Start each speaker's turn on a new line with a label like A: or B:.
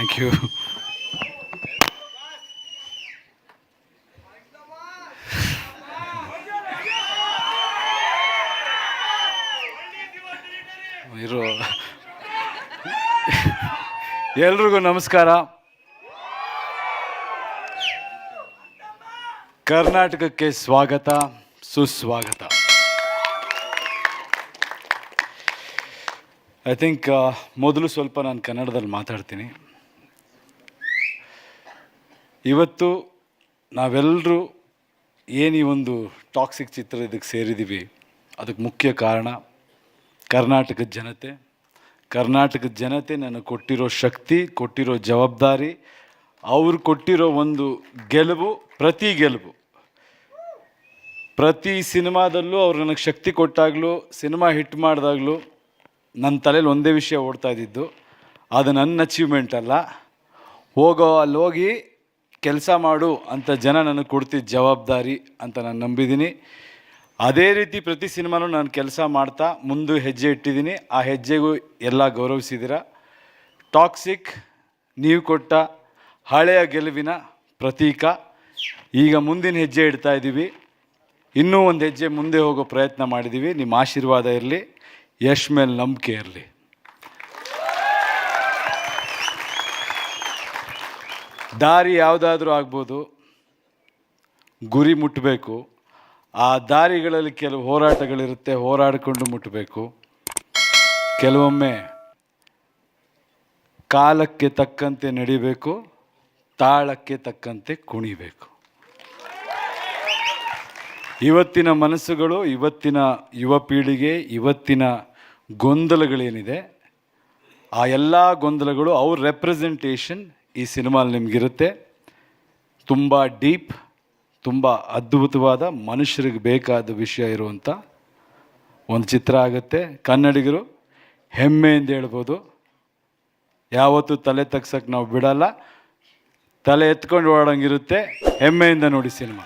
A: Thank you. ಇರೋ ಎಲ್ರಿಗೂ ನಮಸ್ಕಾರ. ಕರ್ನಾಟಕಕ್ಕೆ ಸ್ವಾಗತ, ಸುಸ್ವಾಗತ. ಐ ಥಿಂಕ್ ಮೊದಲು ಸ್ವಲ್ಪ ನಾನು ಕನ್ನಡದಲ್ಲಿ ಮಾತಾಡ್ತೀನಿ. ಇವತ್ತು ನಾವೆಲ್ಲರೂ ಏನು ಈ ಒಂದು ಟಾಕ್ಸಿಕ್ ಚಿತ್ರ ಇದಕ್ಕೆ ಸೇರಿದ್ದೀವಿ, ಅದಕ್ಕೆ ಮುಖ್ಯ ಕಾರಣ ಕರ್ನಾಟಕದ ಜನತೆ. ಕರ್ನಾಟಕದ ಜನತೆ ನನಗೆ ಕೊಟ್ಟಿರೋ ಶಕ್ತಿ, ಕೊಟ್ಟಿರೋ ಜವಾಬ್ದಾರಿ, ಅವ್ರು ಕೊಟ್ಟಿರೋ ಒಂದು ಗೆಲುವು, ಪ್ರತಿ ಸಿನಿಮಾದಲ್ಲೂ ಅವ್ರು ನನಗೆ ಶಕ್ತಿ ಕೊಟ್ಟಾಗಲೂ, ಸಿನಿಮಾ ಹಿಟ್ ಮಾಡಿದಾಗಲೂ ನನ್ನ ತಲೆಯಲ್ಲಿ ಒಂದೇ ವಿಷಯ ಓಡ್ತಾ ಇದ್ದಿದ್ದು, ಅದು ನನ್ನ ಅಚೀವ್ಮೆಂಟ್ ಅಲ್ಲ, ಅಲ್ಲಿ ಹೋಗಿ ಕೆಲಸ ಮಾಡು ಅಂತ ಜನ ನನಗೆ ಕೊಡ್ತಿದ್ದ ಜವಾಬ್ದಾರಿ ಅಂತ ನಾನು ನಂಬಿದ್ದೀನಿ. ಅದೇ ರೀತಿ ಪ್ರತಿ ಸಿನಿಮಾನೂ ನಾನು ಕೆಲಸ ಮಾಡ್ತಾ ಮುಂದೆ ಹೆಜ್ಜೆ ಇಟ್ಟಿದ್ದೀನಿ. ಆ ಹೆಜ್ಜೆಗೂ ಎಲ್ಲ ಗೌರವಿಸಿದ್ದೀರ. ಟಾಕ್ಸಿಕ್ ನೀವು ಕೊಟ್ಟ ಹಳೆಯ ಗೆಲುವಿನ ಪ್ರತೀಕ. ಈಗ ಮುಂದಿನ ಹೆಜ್ಜೆ ಇಡ್ತಾ ಇದ್ದೀವಿ. ಇನ್ನೂ ಒಂದು ಹೆಜ್ಜೆ ಮುಂದೆ ಹೋಗೋ ಪ್ರಯತ್ನ ಮಾಡಿದ್ದೀವಿ. ನಿಮ್ಮ ಆಶೀರ್ವಾದ ಇರಲಿ, ಯಶ್ ಮೇಲೆ ನಂಬಿಕೆ ಇರಲಿ. ದಾರಿ ಯಾವುದಾದ್ರೂ ಆಗ್ಬೋದು, ಗುರಿ ಮುಟ್ಟಬೇಕು. ಆ ದಾರಿಗಳಲ್ಲಿ ಕೆಲವು ಹೋರಾಟಗಳಿರುತ್ತೆ, ಹೋರಾಡಿಕೊಂಡು ಮುಟ್ಟಬೇಕು. ಕೆಲವೊಮ್ಮೆ ಕಾಲಕ್ಕೆ ತಕ್ಕಂತೆ ನಡಿಬೇಕು, ತಾಳಕ್ಕೆ ತಕ್ಕಂತೆ ಕುಣಿಬೇಕು. ಇವತ್ತಿನ ಮನಸ್ಸುಗಳು, ಇವತ್ತಿನ ಯುವ ಪೀಳಿಗೆ, ಇವತ್ತಿನ ಗೊಂದಲಗಳೇನಿದೆ, ಆ ಎಲ್ಲ ಗೊಂದಲಗಳು ಅವ್ರ ರೆಪ್ರೆಸೆಂಟೇಷನ್ ಈ ಸಿನಿಮಾಲ್ಲಿ ನಿಮಗಿರುತ್ತೆ. ತುಂಬ ಡೀಪ್, ತುಂಬ ಅದ್ಭುತವಾದ, ಮನುಷ್ಯರಿಗೆ ಬೇಕಾದ ವಿಷಯ ಇರುವಂಥ ಒಂದು ಚಿತ್ರ ಆಗುತ್ತೆ. ಕನ್ನಡಿಗರು ಹೆಮ್ಮೆಯಿಂದ ಹೇಳ್ಬೋದು, ಯಾವತ್ತೂ ತಲೆ ತಗ್ಸಕ್ಕೆ ನಾವು ಬಿಡಲ್ಲ, ತಲೆ ಎತ್ಕೊಂಡು ಓಡೋಂಗಿರುತ್ತೆ. ಹೆಮ್ಮೆಯಿಂದ ನೋಡಿ ಸಿನಿಮಾ.